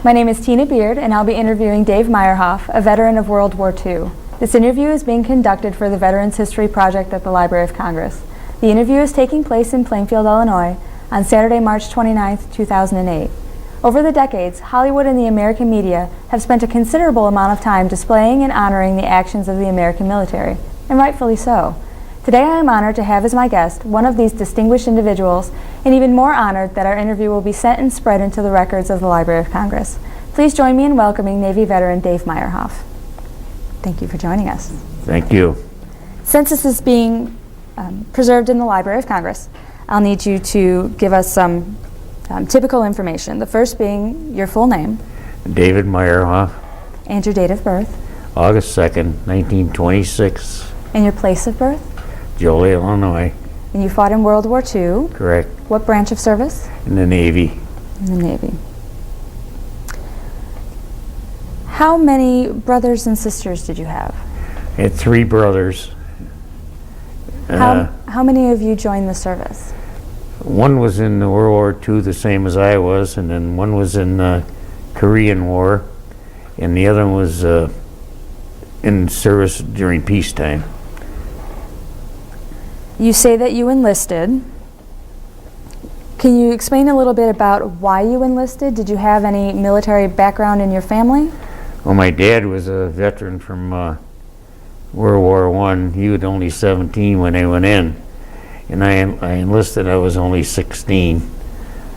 My name is Tina Beard, and I'll be interviewing Dave Meyerhoff, a veteran of World War II. This interview is being conducted for the Veterans History Project at the Library of Congress. The interview is taking place in Plainfield, Illinois, on Saturday, March 29, 2008. Over the decades, Hollywood and the American media have spent a considerable amount of time displaying and honoring the actions of the American military, and rightfully so. Today I am honored to have as my guest one of these distinguished individuals, and even more honored that our interview will be sent and spread into the records of the Library of Congress. Please join me in welcoming Navy veteran Dave Meyerhoff. Thank you for joining us. Thank you. Since this is being preserved in the Library of Congress, I'll need you to give us some typical information. The first being your full name. David Meyerhoff. And your date of birth. August 2nd, 1926. And your place of birth. Joliet, Illinois. And you fought in World War II. Correct. What branch of service? In the Navy. In the Navy. How many brothers and sisters did you have? I had 3 brothers. How many of you joined the service? One was in the World War II, the same as I was, and then one was in the Korean War, and the other one was in service during peacetime. You say that you enlisted. Can you explain a little bit about why you enlisted? Did you have any military background in your family? Well, my dad was a veteran from World War I. He was only 17 when I went in. And I enlisted, I was only 16.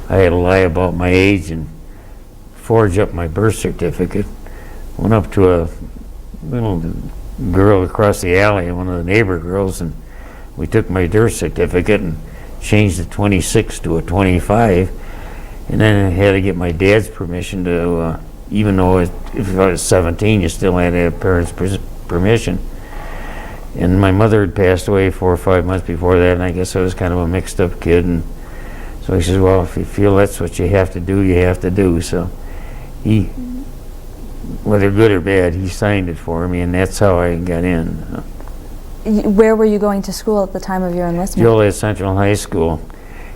I had to lie about my age and forge up my birth certificate. Went up to a little girl across the alley, one of the neighbor girls, and we took my birth certificate and changed the 26 to a 25. And then I had to get my dad's permission to, even though if I was 17, you still had to have parents' permission. And my mother had passed away 4 or 5 months before that, and I guess I was kind of a mixed up kid. And so he says, well, if you feel that's what you have to do, you have to do. So he, whether good or bad, he signed it for me, and that's how I got in. Where were you going to school at the time of your enlistment? Joliet Central High School.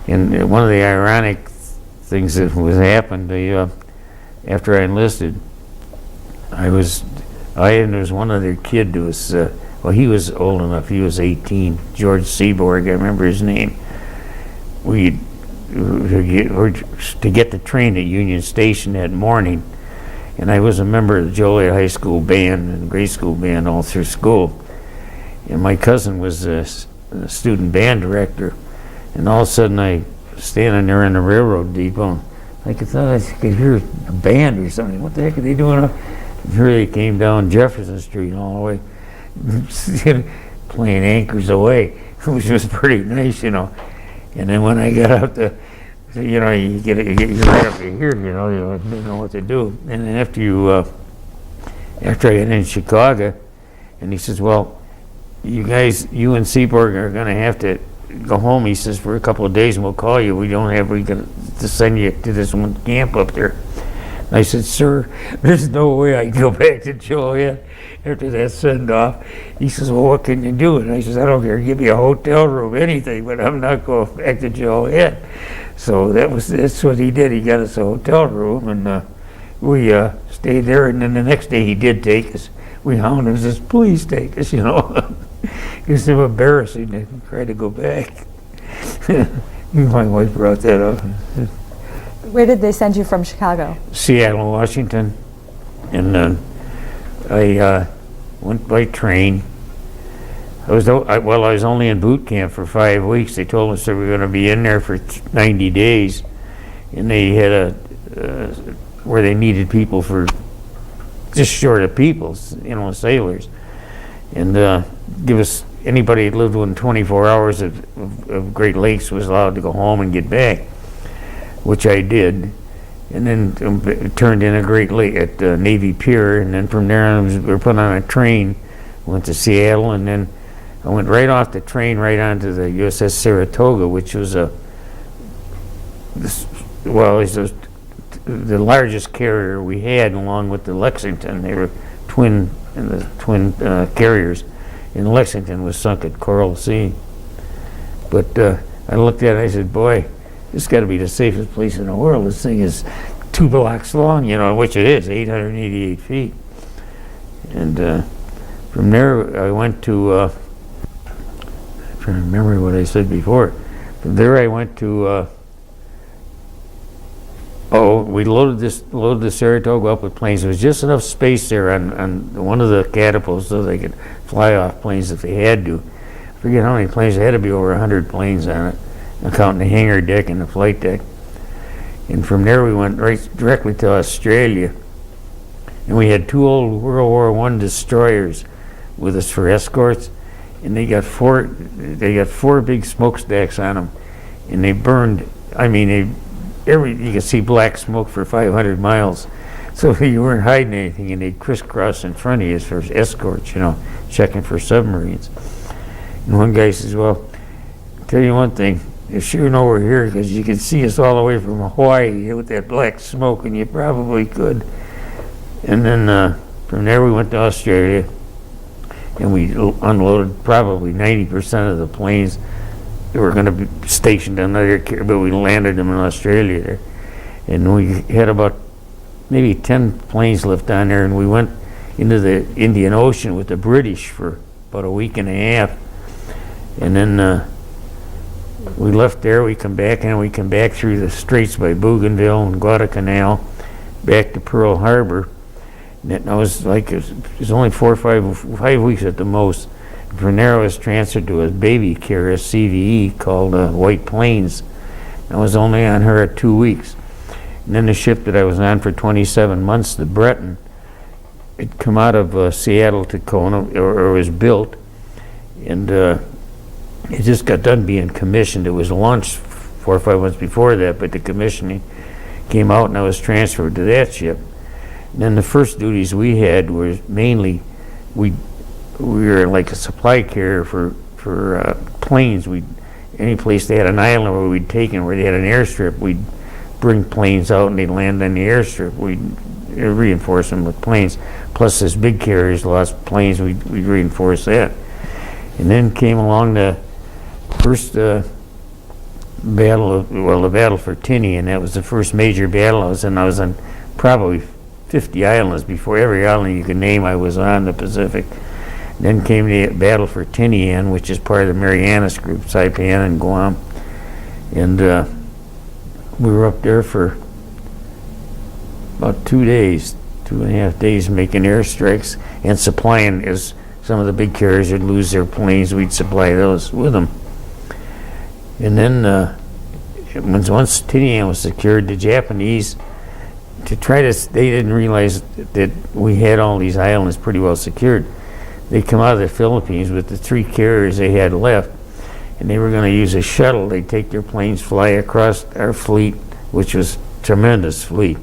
And one of the ironic things that was happened, after I enlisted, there was one other kid who was, well, he was old enough, he was 18, George Seaborg, I remember his name. To get the train at Union Station that morning, and I was a member of the Joliet High School band and grade school band all through school. And my cousin was a student band director, and all of a sudden I was standing there in the railroad depot, I thought I could hear a band or something. What the heck are they doing up? And here they came down Jefferson Street all the way, playing Anchors Away, which was pretty nice, you know. And then when I got out you get right up to here, you didn't know what to do. And then after I got in Chicago, and he says, well, you and Seaborg are going to have to go home, he says, for a couple of days, and we'll call you. We're going to send you to this one camp up there. And I said, sir, there's no way I can go back to Joliet after that send-off. He says, well, what can you do? And I says, I don't care, give me a hotel room, anything, but I'm not going back to Joliet. So that's what he did. He got us a hotel room, and we stayed there, and then the next day he did take us. We hounded him and says, please take us, It's so embarrassing to try to go back. My wife brought that up. Where did they send you from Chicago? Seattle, Washington. And I went by train. I was only in boot camp for 5 weeks. They told us that we were going to be in there for 90 days. And they had where they needed people for just short of people, sailors. And give us, anybody that lived within 24 hours of Great Lakes was allowed to go home and get back, which I did. And then turned in a Great Lake at Navy Pier, and then from there on we were put on a train, went to Seattle, and then I went right off the train right onto the USS Saratoga, which was the largest carrier we had, along with the Lexington. They were twin carriers, and Lexington was sunk at Coral Sea. But I looked at it, I said, boy, this got to be the safest place in the world. This thing is 2 blocks long, you know, which it is, 888 feet. And from there, I went to, I'm trying to remember what I said before. From there, I went to, we loaded the Saratoga up with planes. There was just enough space there on one of the catapults so they could fly off planes if they had to. I forget how many planes. There had to be over 100 planes on it, counting the hangar deck and the flight deck. And from there we went directly to Australia. And we had 2 old World War I destroyers with us for escorts, and they got four big smokestacks on them, and they burned. I mean, you could see black smoke for 500 miles. So you weren't hiding anything, and they'd crisscross in front of you for escorts, you know, checking for submarines. And one guy says, "Well, I'll tell you one thing. You sure know we're here because you can see us all the way from Hawaii with that black smoke, and you probably could." And then from there we went to Australia, and we unloaded probably 90% of the planes that were going to be stationed on other, but we landed them in Australia there. And we had about maybe 10 planes left on there, and we went into the Indian Ocean with the British for about a week and a half. And then we left there, we come back through the straits by Bougainville and Guadalcanal back to Pearl Harbor. And that was like, it was only 4 or 5 weeks at the most. And from there I was transferred to a baby carrier, a CVE, called White Plains. I was only on her at 2 weeks. And then the ship that I was on for 27 months, the Breton, it come out of Seattle to Kona, or was built, and it just got done being commissioned. It was launched 4 or 5 months before that, but the commissioning came out and I was transferred to that ship. And then the first duties we had were mainly, we were like a supply carrier for planes. Any place they had an island where we'd taken, where they had an airstrip, we'd bring planes out and they'd land on the airstrip. We'd reinforce them with planes. Plus, as big carriers lost planes, we'd reinforce that. And then came along the first the battle for Tinian. That was the first major battle I was in. I was on probably 50 islands. Before every island you could name, I was on the Pacific. Then came the battle for Tinian, which is part of the Marianas Group, Saipan and Guam. And we were up there for about 2 days, 2.5 days, making airstrikes and supplying. As some of the big carriers would lose their planes, we'd supply those with them. And then once Tinian was secured, the Japanese, they didn't realize that we had all these islands pretty well secured. They come out of the Philippines with the 3 carriers they had left, and they were going to use a shuttle. They'd take their planes, fly across our fleet, which was a tremendous fleet,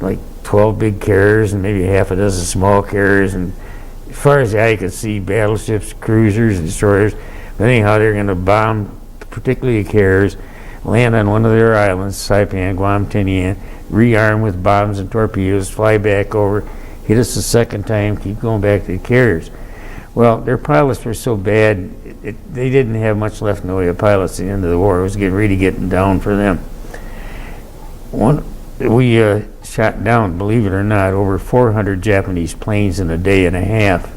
like 12 big carriers and maybe half a dozen small carriers, and as far as the eye could see, battleships, cruisers, destroyers. But anyhow, they're going to bomb, particularly the carriers, land on one of their islands, Saipan, Guam, Tinian, rearm with bombs and torpedoes, fly back over, hit us the second time, keep going back to the carriers. Well, their pilots were so bad, they didn't have much left in the way of pilots at the end of the war. It was really getting down for them. We shot down, believe it or not, over 400 Japanese planes in a day and a half.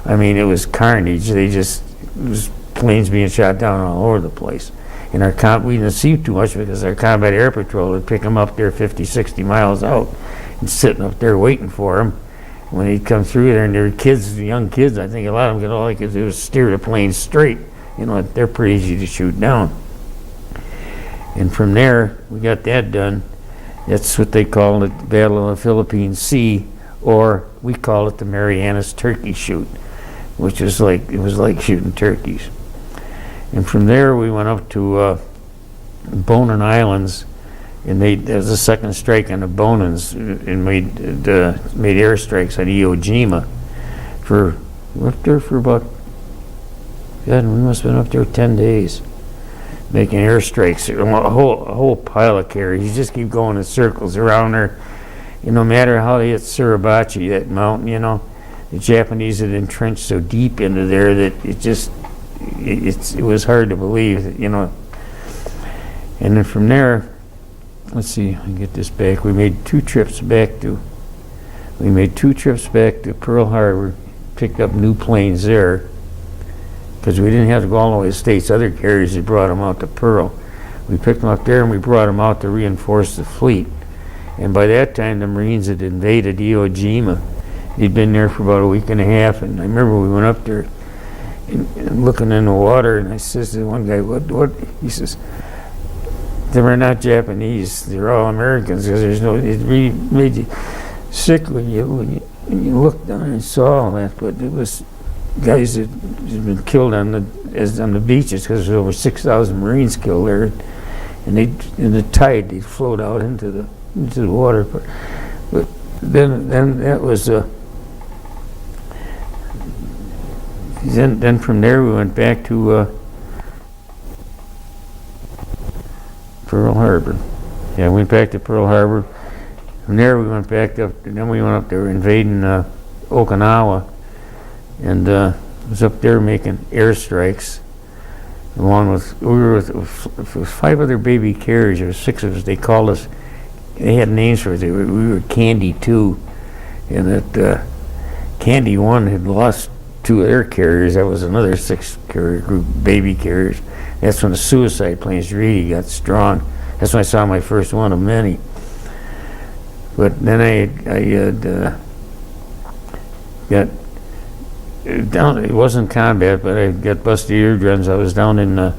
I mean, it was carnage. It was planes being shot down all over the place. And we didn't see too much because our combat air patrol would pick them up there 50, 60 miles out and sitting up there waiting for them. When they'd come through there, and they were kids, young kids, I think a lot of them, all they could do was steer the plane straight. You know, they're pretty easy to shoot down. And from there, we got that done. That's what they call it, the Battle of the Philippine Sea, or we call it the Marianas Turkey Shoot, which was like shooting turkeys. And from there, we went up to Bonin Islands, and there was a second strike on the Bonins, and made airstrikes on Iwo Jima. We were up there for about, God, we must have been up there 10 days, making airstrikes. A whole pile of carriers. You just keep going in circles around there. No matter how they hit Suribachi, that mountain, the Japanese had entrenched so deep into there that it was hard to believe that, And then from there, let's see, I get this back. We made two trips back to Pearl Harbor, picked up new planes there, because we didn't have to go all the way to the States. Other carriers had brought them out to Pearl. We picked them up there and we brought them out to reinforce the fleet. And by that time, the Marines had invaded Iwo Jima. He'd been there for about a week and a half, and I remember we went up there and looking in the water, and I says to one guy, what? He says, they were not Japanese, they're all Americans, because it really made you sick when you looked down and saw all that. But it was guys that had been killed on the beaches, because there were over 6,000 Marines killed there, and in the tide they'd float out into the water. But then that was then from there we went back to Pearl Harbor. Yeah, we went back to Pearl Harbor. From there we went back up, and then we went up there invading Okinawa, and was up there making airstrikes. Along with, we were with 5 other baby carriers. There were 6 of us. They called us. They had names for us. We were Candy 2, and that Candy 1 had lost 2 of their carriers. That was another 6 carrier group, baby carriers. That's when the suicide planes really got strong. That's when I saw my first one of many. But then I had got down. It wasn't combat, but I got busted eardrums. I was down in the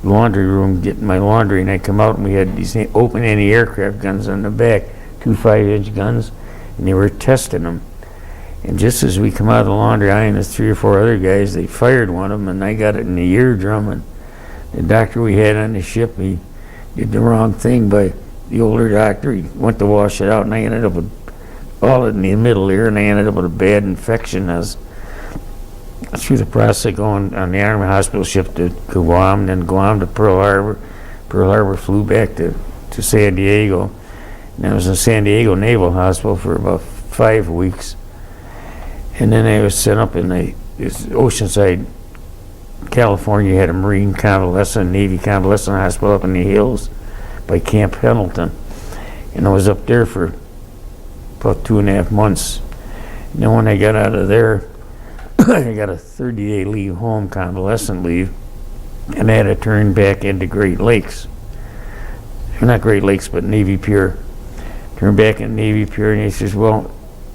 laundry room getting my laundry, and I come out and we had these open anti-aircraft guns on the back, 2 5-inch guns, and they were testing them. And just as we come out of the laundry, I and the 3 or 4 other guys, they fired one of them, and I got it in the eardrum. And the doctor we had on the ship, he did the wrong thing by the older doctor. He went to wash it out, and I ended up with all in the middle ear, and I ended up with a bad infection. As through the process of going on the Army hospital ship to Guam, then Guam to Pearl Harbor. Pearl Harbor flew back to San Diego, and I was in San Diego Naval Hospital for about 5 weeks. And then I was sent up in this Oceanside, California. Had a Marine convalescent, Navy convalescent hospital up in the hills by Camp Pendleton. And I was up there for about 2.5 months. And then when I got out of there, I got a 30-day leave home, convalescent leave, and I had to turn back into Great Lakes. Not Great Lakes, but Navy Pier. Turn back in Navy Pier, and he says, well,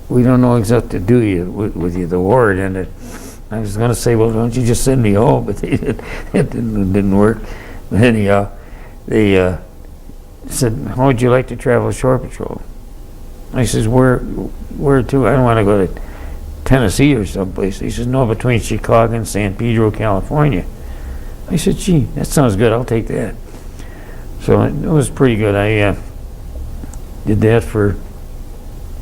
we don't know exactly what to do with you. The war ended. I was going to say, well, don't you just send me home? But it didn't work. But anyhow, they said, how would you like to travel shore patrol? I says, where to? I don't want to go to Tennessee or someplace. He says, no, between Chicago and San Pedro, California. I said, gee, that sounds good. I'll take that. So it was pretty good. I did that for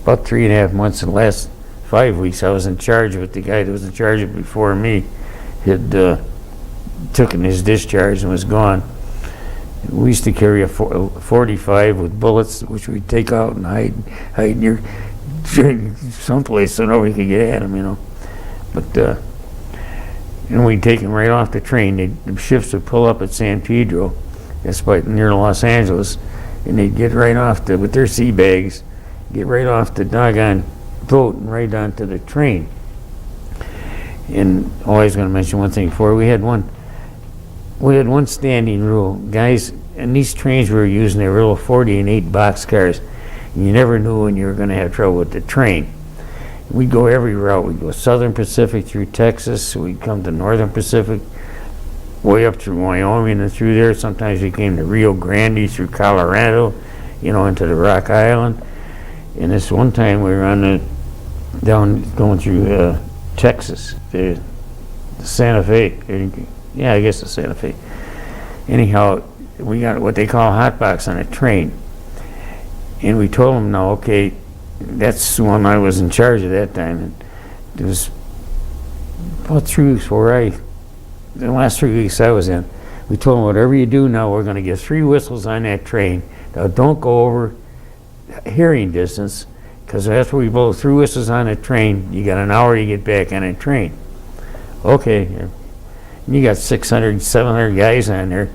about 3.5 months. And the last 5 weeks, I was in charge of it. The guy that was in charge of it before me had taken his discharge and was gone. We used to carry a 45 with bullets, which we'd take out and hide near someplace so nobody could get at them, you know. But and we'd take them right off the train. The ships would pull up at San Pedro, that's near Los Angeles, and they'd get right off with their sea bags, get right off the doggone boat and right onto the train. And I was going to mention one thing before. We had one standing rule, guys. And these trains we were using, they were little 40 and 8 boxcars. And you never knew when you were going to have trouble with the train. We'd go every route. We'd go Southern Pacific through Texas. We'd come to Northern Pacific, way up through Wyoming and through there. Sometimes we came to Rio Grande through Colorado, into the Rock Island. And this one time we were going through Texas, the Santa Fe. Yeah, I guess the Santa Fe. Anyhow, we got what they call a hot box on a train. And we told them, no, okay, that's the one I was in charge of that time. And it was about 3 weeks the last 3 weeks I was in, we told them, whatever you do now, we're going to get 3 whistles on that train. Now, don't go over hearing distance, because after we blow 3 whistles on a train, you got an hour to get back on a train. Okay. You got 600, 700 guys on there,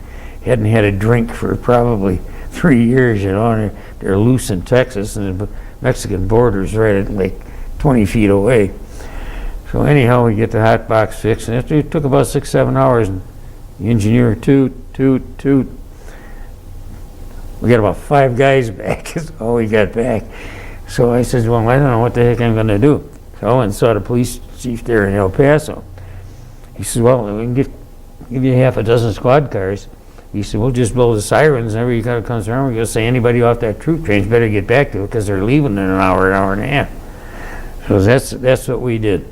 hadn't had a drink for probably 3 years, you know, and they're loose in Texas, and the Mexican border's right at like 20 feet away. So anyhow, we get the hot box fixed, and it took about 6-7 hours, and the engineer, toot. We got about 5 guys back, is all we got back. So I said, well, I don't know what the heck I'm gonna do. So I went and saw the police chief there in El Paso. He said, well, we can give you half a dozen squad cars. He said, we'll just blow the sirens, and every car comes around, we're gonna say anybody off that troop train's better get back to it, because they're leaving in an hour and a half. So that's what we did.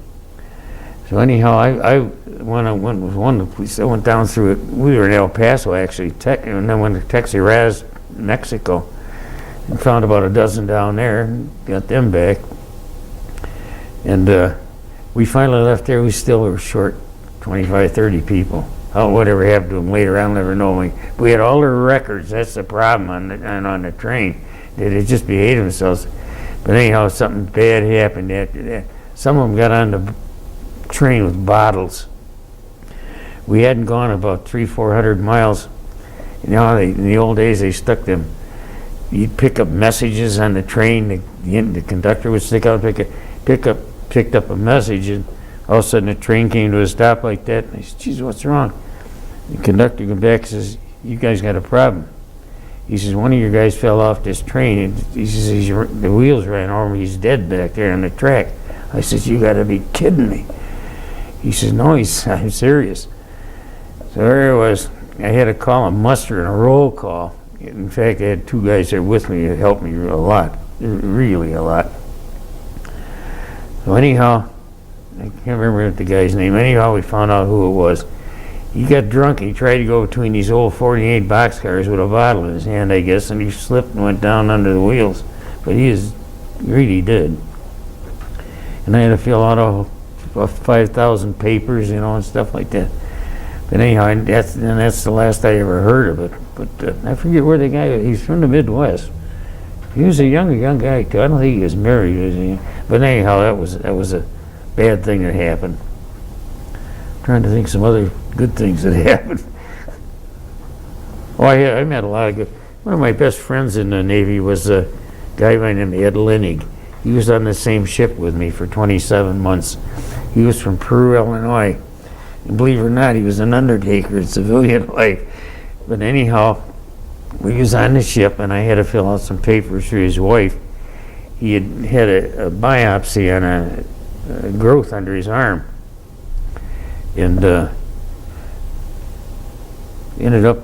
So anyhow, when I went with one of the police, I went down through it. We were in El Paso, actually, and then went to Texas, Mexico, and found about a dozen down there, and got them back. And we finally left there. We still were short 25, 30 people. Oh, whatever happened to them later, I'll never know. We had all their records. That's the problem on the train. They just behaved themselves. But anyhow, something bad happened after that. Some of them got on the train with bottles. We hadn't gone about 300-400 miles. You know, in the old days, they stuck them. You'd pick up messages on the train. The conductor would stick out, picked up a message, and all of a sudden the train came to a stop like that. And I said, geez, what's wrong? The conductor came back and says, you guys got a problem. He says, one of your guys fell off this train, and he says, the wheels ran over him. He's dead back there on the track. I said, you got to be kidding me. He says, no, I'm serious. So there it was. I had to call a muster and a roll call. In fact, I had 2 guys there with me that helped me a lot, really a lot. So anyhow, I can't remember the guy's name. Anyhow, we found out who it was. He got drunk, and he tried to go between these old 48 boxcars with a bottle in his hand, I guess, and he slipped and went down under the wheels. But he is really dead. And I had to fill out all 5,000 papers, you know, and stuff like that. But anyhow, that's the last I ever heard of it. But I forget where the guy, he's from the Midwest. He was a young guy too. I don't think he was married, was he? But anyhow, that was a bad thing that happened. I'm trying to think some other good things that happened. Oh, I met a lot of good. One of my best friends in the Navy was a guy by the name of Ed Linnig. He was on the same ship with me for 27 months. He was from Peru, Illinois. And believe it or not, he was an undertaker in civilian life. But anyhow, we was on the ship, and I had to fill out some papers for his wife. He had a biopsy on a growth under his arm. And ended up,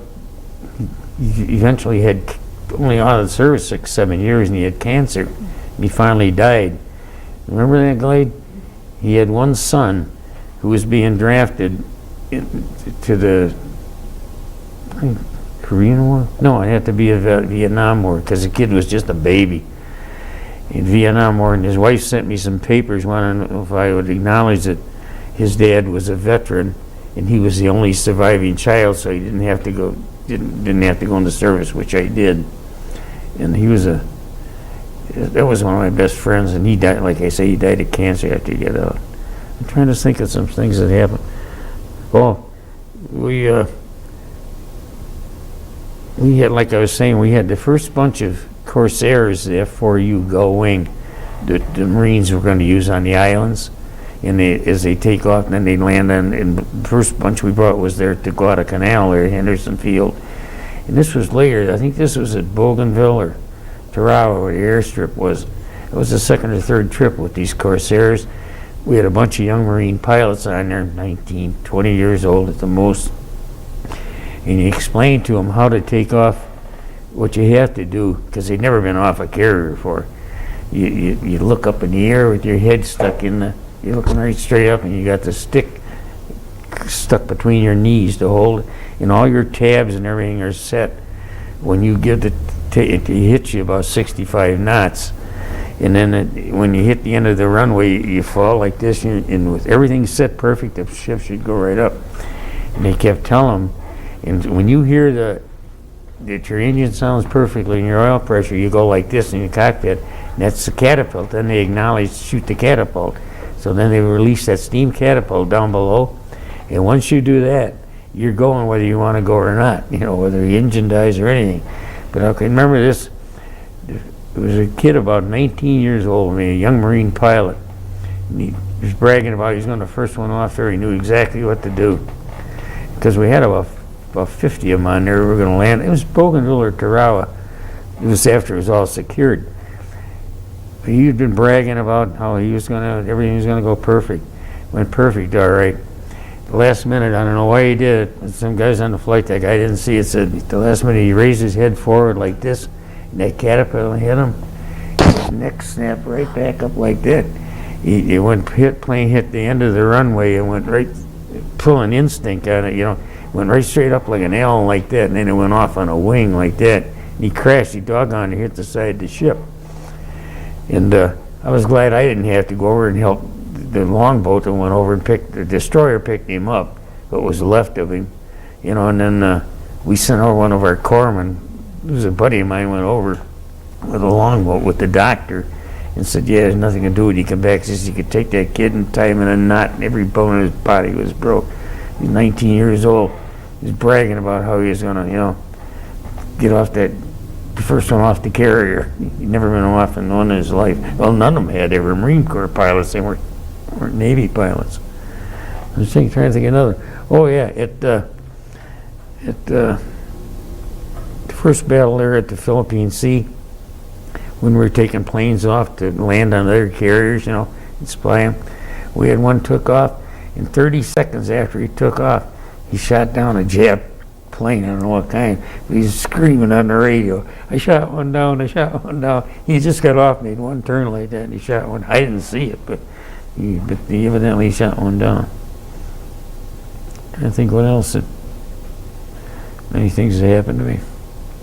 he eventually had only out of the service 6-7 years, and he had cancer. And he finally died. Remember that, Glade? He had one son who was being drafted to the Korean War? No, it had to be a Vietnam War, because the kid was just a baby in Vietnam War. And his wife sent me some papers wanting to know if I would acknowledge that his dad was a veteran, and he was the only surviving child, so he didn't have to go into service, which I did. And that was one of my best friends, and he died, like I say, he died of cancer after he got out. I'm trying to think of some things that happened. Well, we had, like I was saying, we had the first bunch of Corsairs, the F-4U Gull Wing, that the Marines were going to use on the islands. And as they take off, and then they land on, and the first bunch we brought was there to Guadalcanal, or Henderson Field. And this was later, I think this was at Bougainville or Tarawa, where the airstrip was. It was the second or third trip with these Corsairs. We had a bunch of young Marine pilots on there, 19, 20 years old at the most. And he explained to them how to take off, what you have to do, because they'd never been off a carrier before. You look up in the air with your head stuck in you're looking right straight up, and you got the stick stuck between your knees to hold it, and all your tabs and everything are set. When you get it hits you about 65 knots, and then when you hit the end of the runway, you fall like this, and with everything set perfect, the ship should go right up. And they kept telling them, and when you hear that your engine sounds perfectly and your oil pressure, you go like this in your cockpit, and that's the catapult. Then they acknowledge, shoot the catapult. So then they release that steam catapult down below, and once you do that, you're going whether you want to go or not, whether the engine dies or anything. But I can remember this. There was a kid about 19 years old, a young Marine pilot. And he was bragging about he was going to first one off there. He knew exactly what to do. Because we had about 50 of them on there. We were going to land. It was Bougainville or Tarawa. It was after it was all secured. But he'd been bragging about how everything was going to go perfect. Went perfect, all right. The last minute, I don't know why he did it, but some guys on the flight deck, I didn't see it, said the last minute he raised his head forward like this, and that caterpillar hit him. His neck snapped right back up like that. Plane hit the end of the runway and went right, pulling instinct on it, went right straight up like an L like that, and then it went off on a wing like that. And he crashed, he doggone it, hit the side of the ship. And I was glad I didn't have to go over and help the longboat that went over and the destroyer picked him up, what was left of him, and then we sent over one of our corpsmen, it was a buddy of mine, went over with a longboat with the doctor and said, yeah, there's nothing to do with it. He come back, says you could take that kid and tie him in a knot, and every bone in his body was broke. He's 19 years old. He was bragging about how he was going to, get off the first one off the carrier. He'd never been off in one in his life. Well, none of them had. They were Marine Corps pilots. They weren't Navy pilots. I was trying to think of another. Oh yeah, at the first battle there at the Philippine Sea, when we were taking planes off to land on other carriers, and spy them, we had one took off, and 30 seconds after he took off, he shot down a Jap plane, I don't know what kind. But he's screaming on the radio, I shot one down, I shot one down. He just got off, made one turn like that, and he shot one. I didn't see it, but he evidently shot one down. I think what else. Many things that happened to me.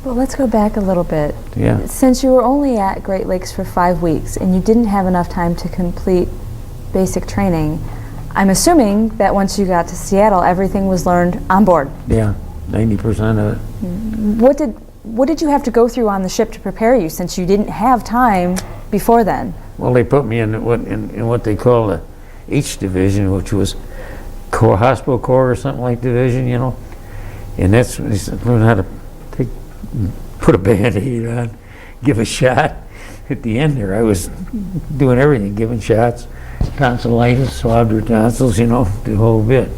Well, let's go back a little bit. Yeah. Since you were only at Great Lakes for 5 weeks and you didn't have enough time to complete basic training, I'm assuming that once you got to Seattle, everything was learned on board. Yeah, 90% of it. What did you have to go through on the ship to prepare you, since you didn't have time before then? Well, they put me in what they call the H division, which was hospital corps or something like division, and that's when they learn how to put a Band-Aid on, give a shot. At the end there, I was doing everything, giving shots, tonsillitis, swabbed her tonsils, the whole bit.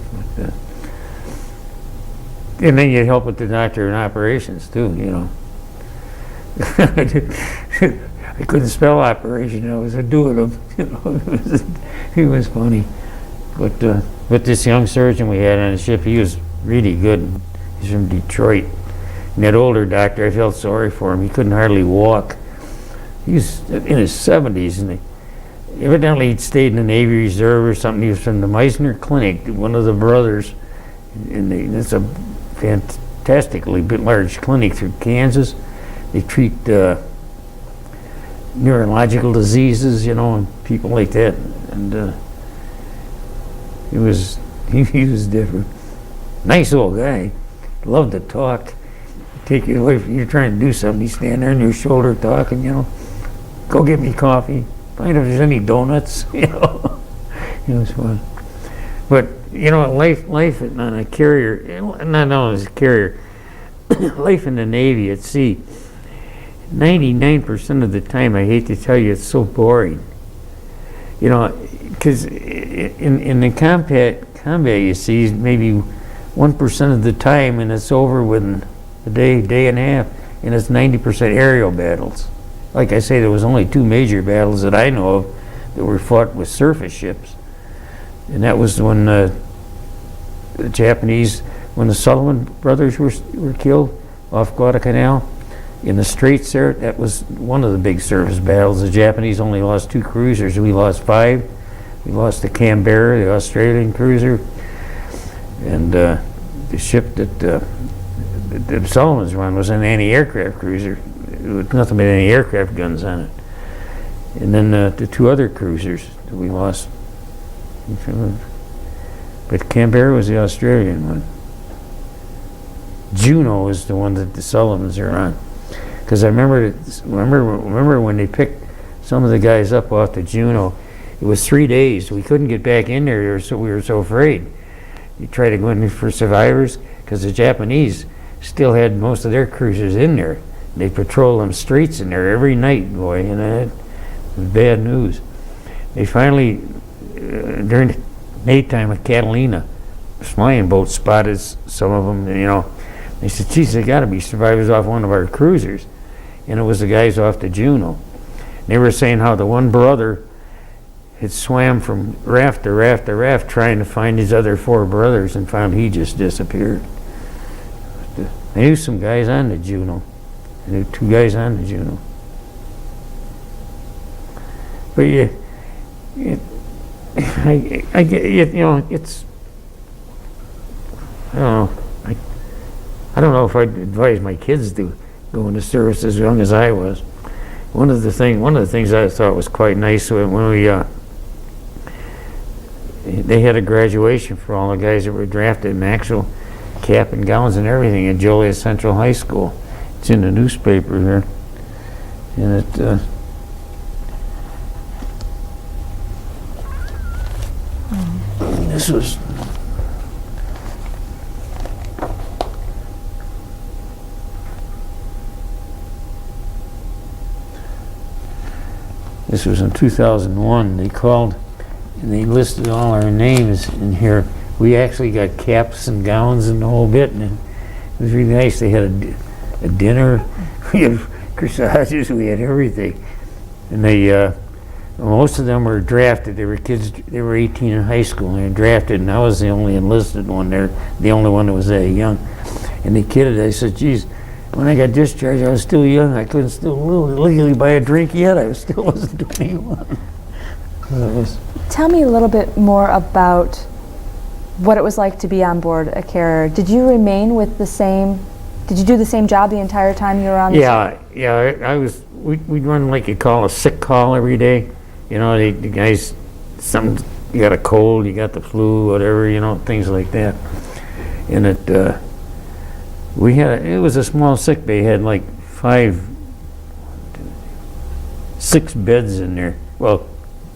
And then you'd help with the doctor in operations too, I couldn't spell operation. I was doing them. It was funny. But this young surgeon we had on the ship, he was really good. He's from Detroit. And that older doctor, I felt sorry for him. He couldn't hardly walk. He was in his 70s, and evidently he'd stayed in the Navy Reserve or something. He was from the Meisner Clinic, one of the brothers. And it's a fantastically large clinic through Kansas. They treat neurological diseases, and people like that. And he was different. Nice old guy. Loved to talk. Take you away from, you're trying to do something, he's standing there on your shoulder talking, go get me coffee, find if there's any donuts, It was fun. But, life on a carrier, not only as a carrier, life in the Navy at sea, 99% of the time, I hate to tell you, it's so boring. Because in the combat, you see, maybe 1% of the time, and it's over within a day and a half, and it's 90% aerial battles. Like I say, there was only 2 major battles that I know of that were fought with surface ships, and that was when the Japanese, when the Sullivan brothers were killed off Guadalcanal in the Straits there. That was one of the big surface battles. The Japanese only lost 2 cruisers. We lost 5. We lost the Canberra, the Australian cruiser, and the ship that the Sullivan's run was an anti-aircraft cruiser with nothing but anti-aircraft guns on it. And then the 2 other cruisers that we lost. But Canberra was the Australian one. Juno is the one that the Sullivans are on. Because I remember when they picked some of the guys up off the Juno, it was 3 days. We couldn't get back in there, so we were so afraid. You try to go in for survivors, because the Japanese still had most of their cruisers in there. They patrol them streets in there every night, boy, and it was bad news. They finally, during the nighttime at Catalina, flying boat spotted some of them, and, you know, they said, geez, they got to be survivors off one of our cruisers. And it was the guys off the Juno. They were saying how the one brother had swam from raft to raft to raft trying to find his other 4 brothers and found he just disappeared. I knew some guys on the Juno. I knew 2 guys on the Juno. But yeah, I get, you know, it's, I don't know. I don't know if I'd advise my kids to go into service as young as I was. One of the things I thought was quite nice when we they had a graduation for all the guys that were drafted in actual cap and gowns and everything at Joliet Central High School. It's in the newspaper here, and it. This was. This was in 2001. They called and they listed all our names in here. We actually got caps and gowns and the whole bit, and it was really nice. They had a dinner, we had corsages, we had everything. And they, most of them were drafted. They were kids, they were 18 in high school, and they were drafted, and I was the only enlisted one there, the only one that was that young. And they kidded, I said, geez, when I got discharged, I was still young. I couldn't still legally buy a drink yet. I still wasn't 21. Tell me a little bit more about what it was like to be on board a carrier. Did you remain with the same, did you do the same job the entire time you were on the ship? Yeah, I was, we'd run like you call a sick call every day. You know, the guys, you got a cold, you got the flu, whatever, you know, things like that. And it, it was a small sick bay, had like 6 beds in there. Well,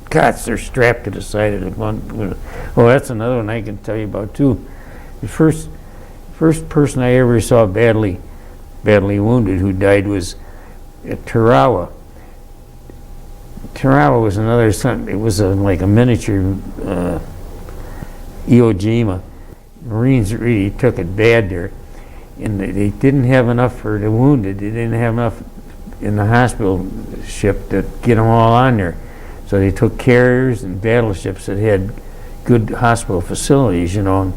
cots, they're strapped to the side of the one. Oh, that's another one I can tell you about too. The first person I ever saw badly wounded who died was at Tarawa. Tarawa was another son. It was like a miniature Iwo Jima. Marines really took it bad there. And they didn't have enough for the wounded. They didn't have enough in the hospital ship to get them all on there. So they took carriers and battleships that had good hospital facilities, you know,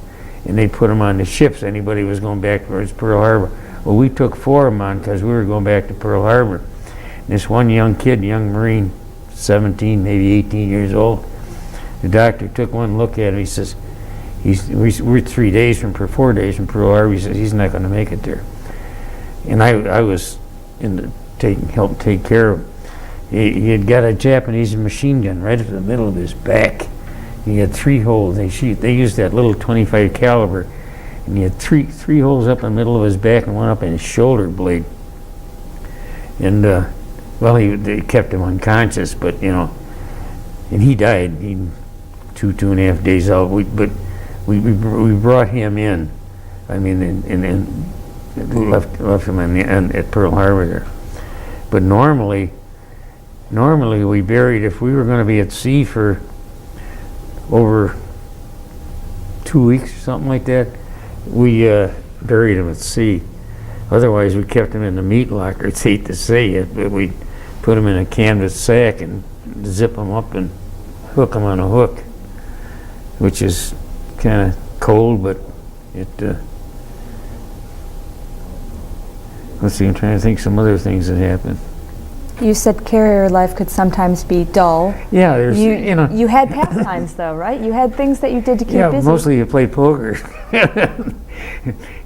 and they put them on the ships. Anybody was going back towards Pearl Harbor. Well, we took 4 of them on because we were going back to Pearl Harbor. And this one young kid, young Marine, 17, maybe 18 years old, the doctor took one look at him. He says, we're 4 days from Pearl Harbor. He says he's not going to make it there. And I was helped take care of him. He had got a Japanese machine gun right in the middle of his back. He had 3 holes. They used that little 25 caliber, and he had three holes up in the middle of his back and one up in his shoulder blade. And well, they kept him unconscious, but you know, and he died. 2.5 days out. But we brought him in. I mean, and left him at Pearl Harbor there. But normally we buried, if we were going to be at sea for over 2 weeks or something like that, we buried him at sea. Otherwise, we kept him in the meat locker. It's hate to say it, but we put him in a canvas sack and zip him up and hook him on a hook, which is kind of cold, but it. Let's see, I'm trying to think some other things that happened. You said carrier life could sometimes be dull. Yeah, there's, you know. You had pastimes though, right? You had things that you did to keep busy. Yeah, mostly you played poker.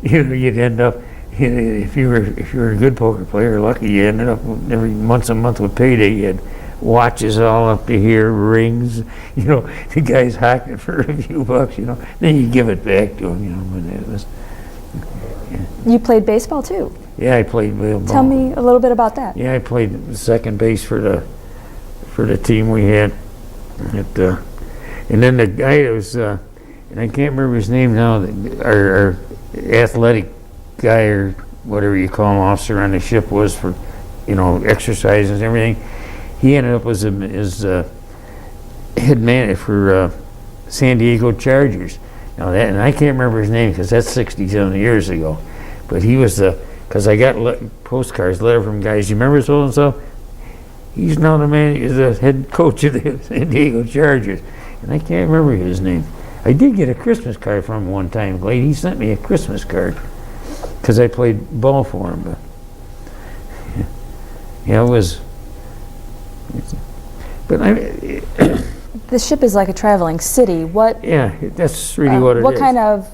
You'd end up, if you were a good poker player, lucky, you ended up every once a month with payday. You had watches all up to here, rings. You know, the guy's hocked it for a few bucks. You know, then you give it back to him. You know, but it was. Yeah. You played baseball too. Yeah, I played ball. Tell me a little bit about that. Yeah, I played second base for the team we had. And then the guy that was, and I can't remember his name now, our athletic guy or whatever you call him, officer on the ship was for, exercises and everything. He ended up as head man for San Diego Chargers. Now that, and I can't remember his name because that's 67 years ago. But he was because I got postcards, letter from guys. You remember so and so? He's now the man, is the head coach of the San Diego Chargers, and I can't remember his name. I did get a Christmas card from him one time, Glade. He sent me a Christmas card because I played ball for him. But yeah, it was. But The ship is like a traveling city. What? Yeah, that's really what it is. What kind of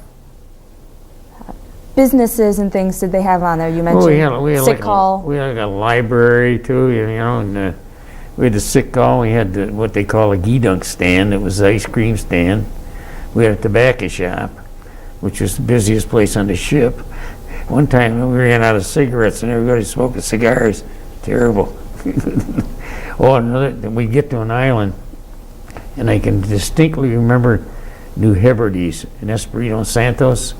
businesses and things did they have on there? You mentioned we had sick like hall. We had a library too, and we had the sick hall. We had what they call a gee-dunk stand. It was the ice cream stand. We had a tobacco shop, which was the busiest place on the ship. One time we ran out of cigarettes and everybody smoking cigars. Terrible. Then we get to an island, and I can distinctly remember New Hebrides in Espiritu Santos.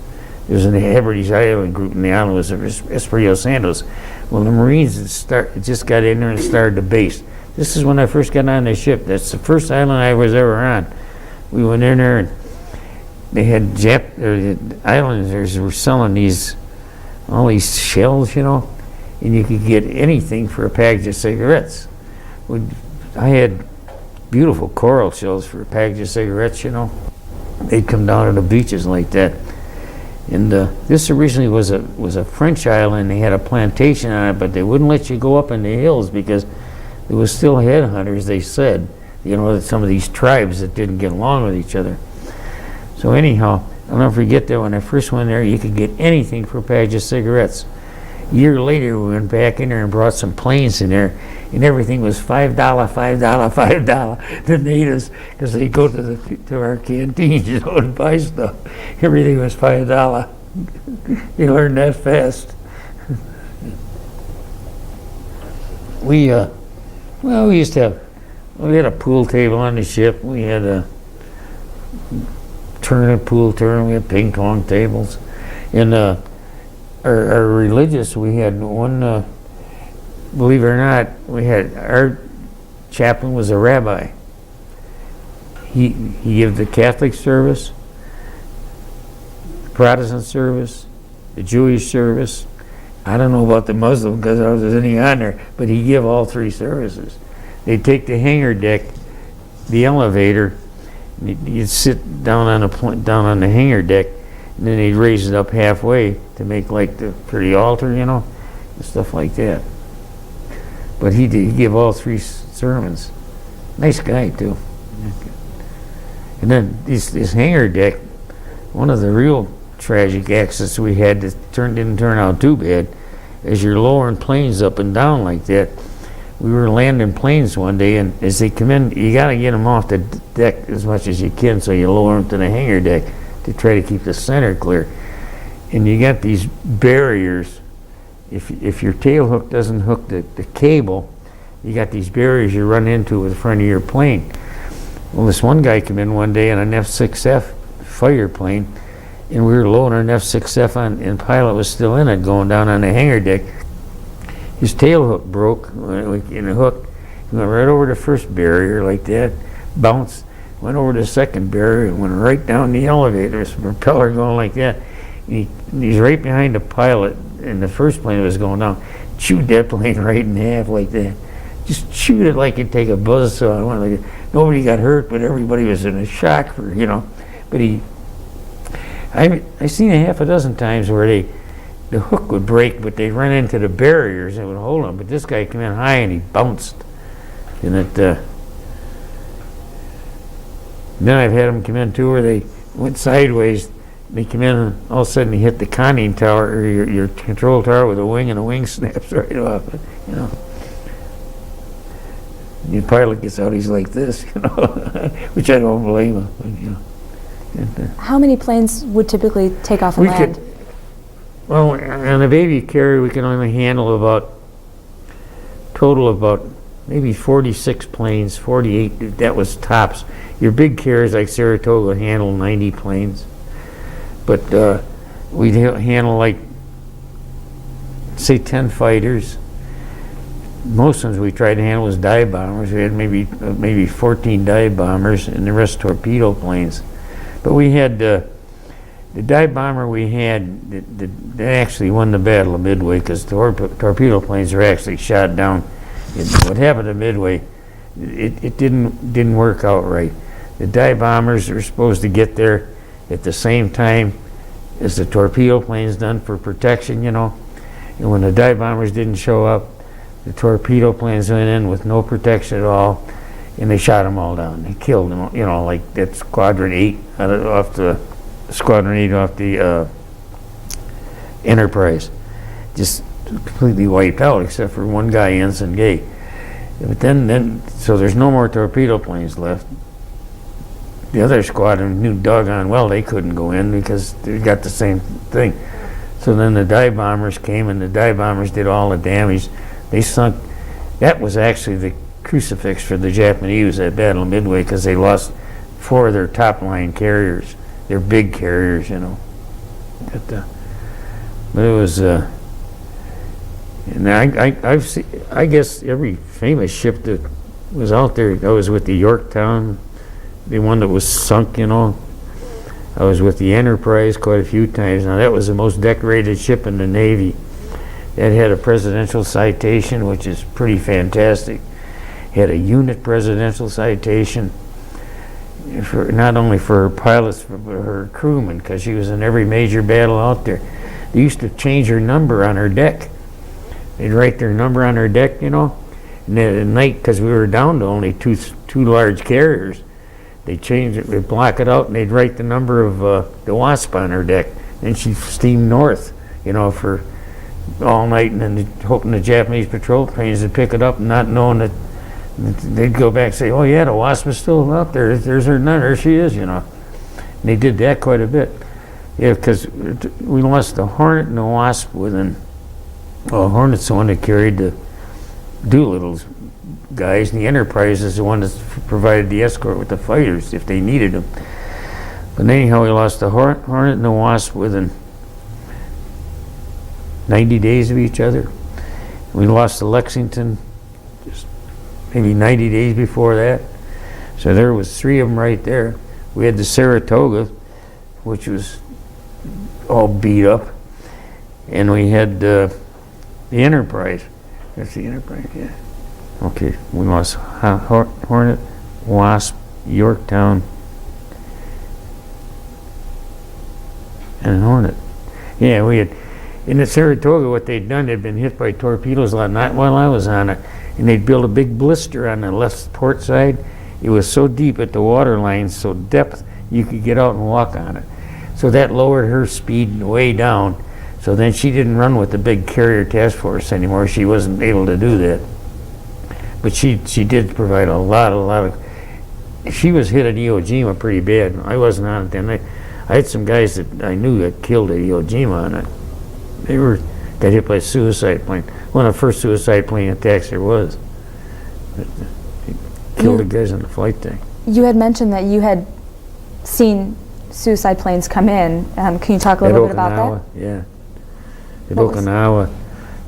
There was an Hebrides Island group, and the island was Espiritu Santos. Well, the Marines just got in there and started the base. This is when I first got on the ship. That's the first island I was ever on. We went in there, and they had the islanders were selling all these shells, and you could get anything for a package of cigarettes. I had beautiful coral shells for a package of cigarettes, They'd come down to the beaches like that. And this originally was a French island. They had a plantation on it, but they wouldn't let you go up in the hills because there was still headhunters, they said. Some of these tribes that didn't get along with each other. So anyhow, I'll never forget that when I first went there, you could get anything for a package of cigarettes. A year later, we went back in there and brought some planes in there, and everything was $5, $5, $5. The natives, because they go to our canteens, and buy stuff. Everything was $5. You learn that fast. We used to have. We had a pool table on the ship. We had a pool tournament. We had ping pong tables, and our religious. We had one. Believe it or not, our chaplain was a rabbi. He gave the Catholic service, the Protestant service, the Jewish service. I don't know about the Muslim because there wasn't any on there, but he gave all three services. They'd take the hangar deck, the elevator, and you'd sit down on the hangar deck, and then they'd raise it up halfway to make like for the altar, and stuff like that. But he gave all three sermons. Nice guy too. And then this hangar deck, one of the real tragic accidents we had that didn't turn out too bad, as you're lowering planes up and down like that. We were landing planes one day, and as they come in, you got to get them off the deck as much as you can, so you lower them to the hangar deck to try to keep the center clear. And you got these barriers. If your tail hook doesn't hook the cable, you got these barriers you run into with the front of your plane. Well, this one guy came in one day in an F-6F fighter plane, and we were loading an F-6F on, and the pilot was still in it, going down on the hangar deck. His tail hook broke in the hook. He went right over the first barrier like that, bounced, went over the second barrier, and went right down the elevator. There's a propeller going like that. And he's right behind the pilot, and the first plane was going down. Chewed that plane right in half like that. Just chewed it like you'd take a buzzsaw. Nobody got hurt, but everybody was in a shock for, But I've seen a half a dozen times where the hook would break, but they'd run into the barriers and it would hold them. But this guy came in high and he bounced. And then I've had them come in too where they went sideways. They come in and all of a sudden they hit the conning tower or your control tower with a wing, and the wing snaps right off. The pilot gets out, he's like this, which I don't blame him. How many planes would typically take off and land? Well, on a baby carrier, we can only handle total about maybe 46 planes, 48, that was tops. Your big carriers like Saratoga would handle 90 planes. But we'd handle like say 10 fighters. Most ones we tried to handle was dive bombers. We had maybe 14 dive bombers and the rest torpedo planes. But we had the dive bomber we had that actually won the Battle of Midway, because torpedo planes are actually shot down. What happened to Midway, it didn't work out right. The dive bombers were supposed to get there at the same time as the torpedo planes done for protection, you know. And when the dive bombers didn't show up, the torpedo planes went in with no protection at all, and they shot them all down. They killed them, you know, like that Squadron 8 off the Enterprise. Just completely wiped out, except for one guy, Ensign Gay. But then, so there's no more torpedo planes left. The other squadron knew doggone well they couldn't go in because they got the same thing. So then the dive bombers came, and the dive bombers did all the damage. They sunk. That was actually the crucifix for the Japanese at Battle of Midway, because they lost 4 of their top line carriers. They're big carriers, you know. But it was. And I guess every famous ship that was out there. I was with the Yorktown, the one that was sunk, you know. I was with the Enterprise quite a few times. Now that was the most decorated ship in the Navy. It had a presidential citation, which is pretty fantastic. It had a unit presidential citation, not only for her pilots, but for her crewmen, because she was in every major battle out there. They used to change her number on her deck. They'd write their number on her deck, you know, and then at night, because we were down to only two large carriers, they'd change it, they'd block it out, and they'd write the number of the Wasp on her deck. Then she'd steam north, you know, for all night, and then hoping the Japanese patrol planes would pick it up, and not knowing that they'd go back and say, "Oh yeah, the Wasp is still out there. There's her number. There she is," you know. And they did that quite a bit. Yeah, because we lost the Hornet and the Wasp within. Well, Hornet's the one that carried the Doolittle's guys, and the Enterprise is the one that provided the escort with the fighters if they needed them. But anyhow, we lost the Hornet and the Wasp within 90 days of each other. We lost the Lexington just maybe 90 days before that. So there was 3 of them right there. We had the Saratoga, which was all beat up, and we had the Enterprise. That's the Enterprise, yeah. Okay, we lost Hornet, Wasp, Yorktown, and Hornet. Yeah, we had. In the Saratoga, what they'd done, they'd been hit by torpedoes a lot, not while I was on it, and they'd built a big blister on the left port side. It was so deep at the water line, so depth, you could get out and walk on it. So that lowered her speed way down. So then she didn't run with the big carrier task force anymore. She wasn't able to do that. But she did provide a lot of. She was hit at Iwo Jima pretty bad. I wasn't on it then. I had some guys that I knew that killed at Iwo Jima on it. They got hit by a suicide plane. One of the first suicide plane attacks there was. It killed the guys on the flight deck. You had mentioned that you had seen suicide planes come in. Can you talk a little bit about that? Yeah. At Okinawa.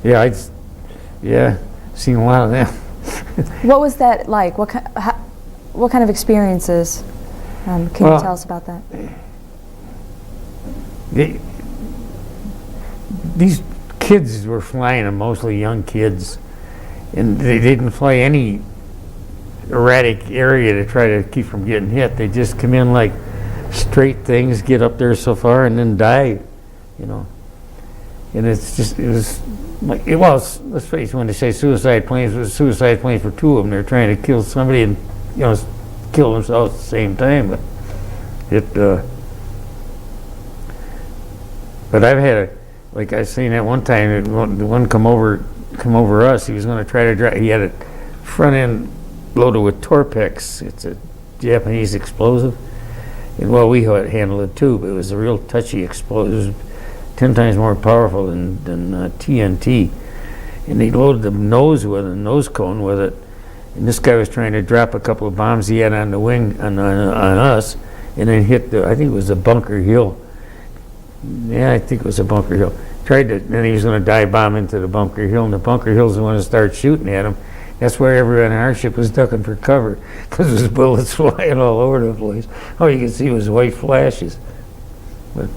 Yeah, seen a lot of them. What was that like? What kind of experiences can you tell us about that? These kids were flying, and mostly young kids, and they didn't fly any erratic area to try to keep from getting hit. They just come in like straight things, get up there so far, and then die, you know. And it was like, it was, let's face it, when they say suicide planes, it was suicide planes for 2 of them. They're trying to kill somebody and, you know, kill themselves at the same time. But but I've had like I seen that one time, the one come over us. He was going to try to drive. He had a front end loaded with Torpex. It's a Japanese explosive. And well, we handled it too, but it was a real touchy explosive. It was 10 times more powerful than TNT. And they loaded the nose cone with it. And this guy was trying to drop a couple of bombs he had on the wing on us, and then hit I think it was a Bunker Hill. Yeah, I think it was a Bunker Hill. then he was going to dive bomb into the Bunker Hill, and the Bunker Hill's the one that started shooting at him. That's where everyone on our ship was ducking for cover, because there was bullets flying all over the place. All you could see was white flashes. But,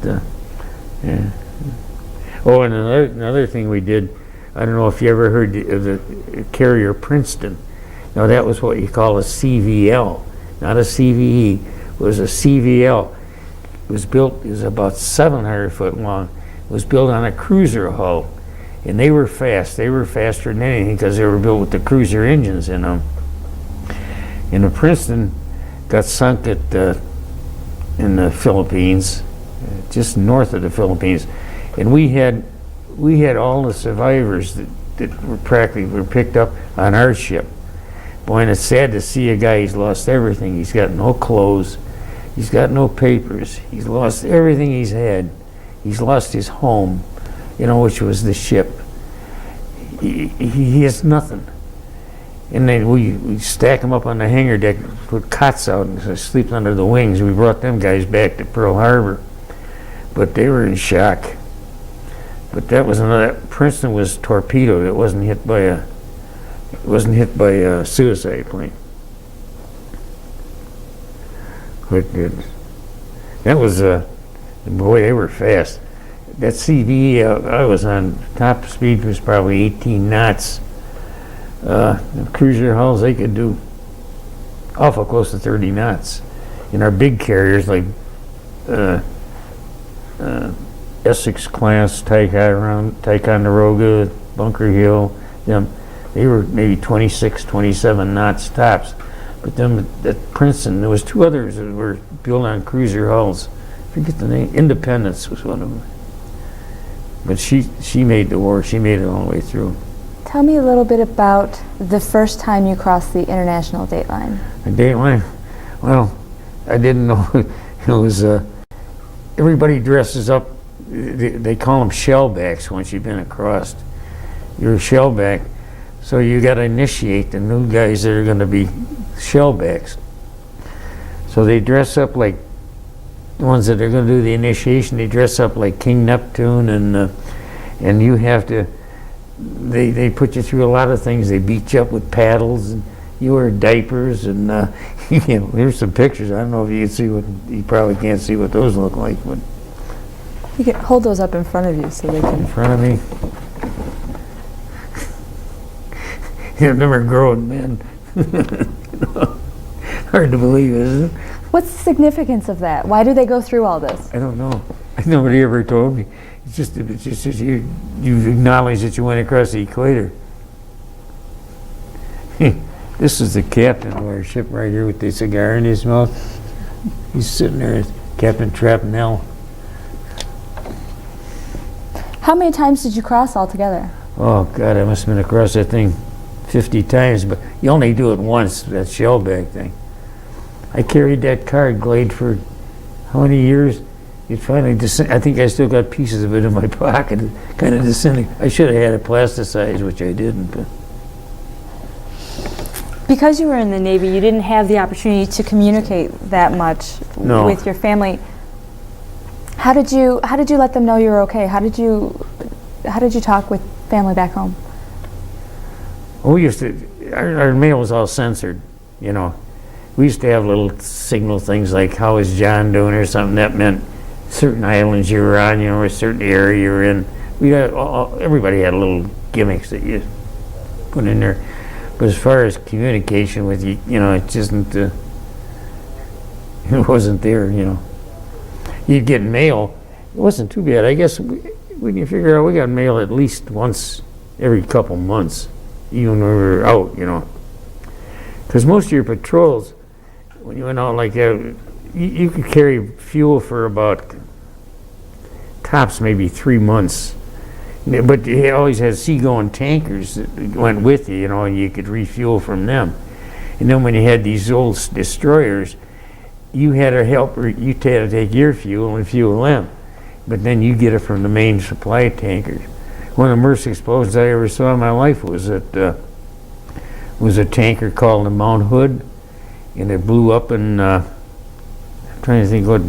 yeah. Oh, and another thing we did, I don't know if you ever heard of the carrier Princeton. Now, that was what you call a CVL, not a CVE. It was a CVL. It was about 700 foot long. It was built on a cruiser hull. And they were fast. They were faster than anything because they were built with the cruiser engines in them. And the Princeton got sunk in the Philippines, just north of the Philippines. And we had all the survivors that were picked up on our ship. Boy, and it's sad to see a guy, he's lost everything. He's got no clothes. He's got no papers. He's lost everything he's had. He's lost his home, which was the ship. He has nothing. And then we stack him up on the hangar deck, put cots out and sleep under the wings. We brought them guys back to Pearl Harbor. But they were in shock. But that was Princeton was torpedoed. It wasn't hit by a suicide plane. But that was boy, they were fast. That CVE I was on, top speed was probably 18 knots. The cruiser hulls, they could do awful close to 30 knots. And our big carriers like Essex class, Ticonderoga, Bunker Hill, they were maybe 26, 27 knots tops. But then at Princeton, there was two others that were built on cruiser hulls. I forget the name. Independence was one of them. But she made the war. She made it all the way through. Tell me a little bit about the first time you crossed the international date line. The date line? Well, I didn't know. It was, everybody dresses up. They call them shellbacks once you've been across. You're a shellback. So you got to initiate the new guys that are going to be shellbacks. So they dress up like the ones that are going to do the initiation. They dress up like King Neptune, and you have to. They put you through a lot of things. They beat you up with paddles, and you wear diapers, and here's some pictures. I don't know if you can see you probably can't see what those look like, but you can hold those up in front of you so they can. In front of me. Them are grown men. Hard to believe, isn't it? What's the significance of that? Why do they go through all this? I don't know. Nobody ever told me. It's just you acknowledge that you went across the equator. This is the captain of our ship right here with the cigar in his mouth. He's sitting there, Captain Trapnell. How many times did you cross altogether? Oh, God, I must have been across that thing 50 times, but you only do it once, that shellback thing. I carried that card, Glade, for how many years? It finally I think I still got pieces of it in my pocket, kind of descending. I should have had it plasticized, which I didn't. But because you were in the Navy, you didn't have the opportunity to communicate that much with your family. How did you let them know you were okay? How did you talk with family back home? We used to, our mail was all censored, We used to have little signal things like, how is John doing, or something. That meant certain islands you were on, or a certain area you were in. Everybody had little gimmicks that you put in there. But as far as communication with you, it just it wasn't there, You'd get mail. It wasn't too bad. I guess when you figure out we got mail at least once every couple months, even when we were out, Because most of your patrols, when you went out like that, you could carry fuel for about tops maybe 3 months. But you always had seagoing tankers that went with you, and you could refuel from them. And then when you had these old destroyers, you had a helper, you had to take your fuel and fuel them. But then you get it from the main supply tankers. One of the worst explosions I ever saw in my life was a tanker called the Mount Hood, and it blew up in, I'm trying to think what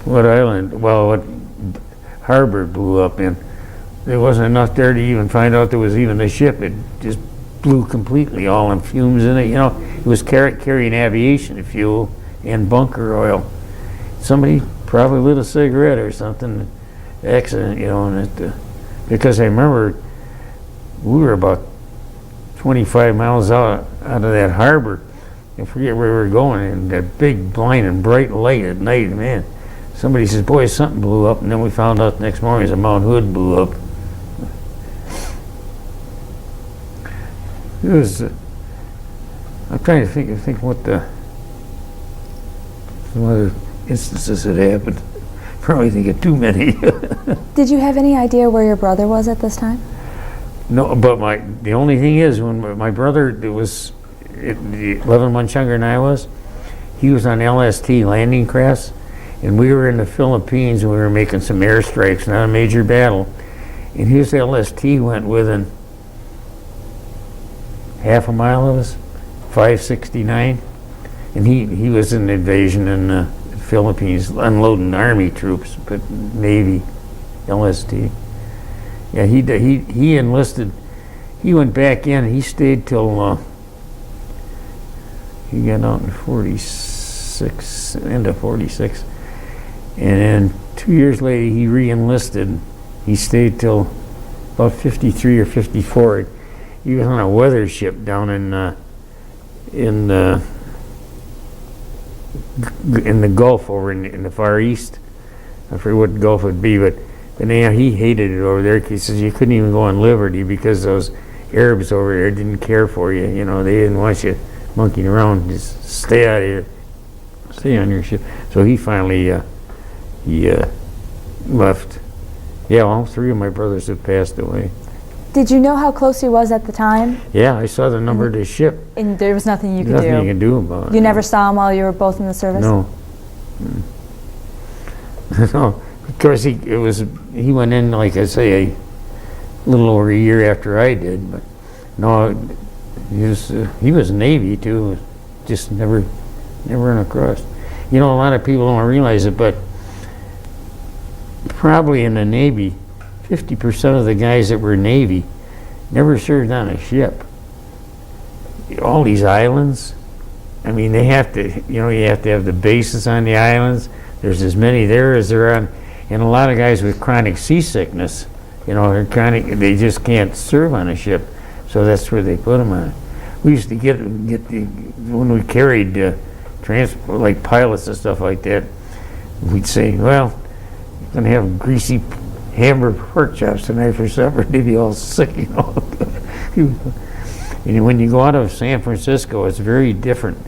what island? Well, what harbor it blew up in. There wasn't enough there to even find out there was even a ship. It just blew completely, all in fumes in it. You know, it was carrying aviation fuel and bunker oil. Somebody probably lit a cigarette or something, accident, you know, and it, because I remember we were about 25 miles out of that harbor. I forget where we were going, and that big blinding bright light at night, man. Somebody says, boy, something blew up, and then we found out the next morning that Mount Hood blew up. It was, I'm trying to think what some other instances that happened. Probably think of too many. Did you have any idea where your brother was at this time? No, but the only thing is, when my brother was 11 months younger than I was, he was on LST landing crafts, and we were in the Philippines and we were making some airstrikes, not a major battle, and his LST went within half a mile of us, 569, and he was in the invasion in the Philippines, unloading Army troops, but Navy, LST. Yeah, he enlisted. He went back in. He stayed till he got out in 46, end of 46, and then 2 years later he re-enlisted. He stayed till about 53 or 54. He was on a weather ship down in the Gulf over in the Far East. I forget what Gulf would be, but anyhow, he hated it over there. He says you couldn't even go on Liberty because those Arabs over there didn't care for you. You know, they didn't want you monkeying around. Just stay out of here, stay on your ship. So he finally left. Yeah, all three of my brothers have passed away. Did you know how close he was at the time? Yeah, I saw the number of the ship. And there was nothing you could do? Nothing you can do about it. You never saw him while you were both in the service? No. No, because he went in, like I say, a little over a year after I did, but no, he was Navy too, just never run across. You know, a lot of people don't realize it, but probably in the Navy, 50% of the guys that were Navy never served on a ship. All these islands, I mean, they have to, you know, you have to have the bases on the islands. There's as many there as there are on, and a lot of guys with chronic seasickness, you know, they just can't serve on a ship, so that's where they put them on. We used to get when we carried transport, like pilots and stuff like that, we'd say, well, you're gonna have greasy hamburger pork chops tonight for supper. They'd be all sick, you know. And when you go out of San Francisco, it's very different.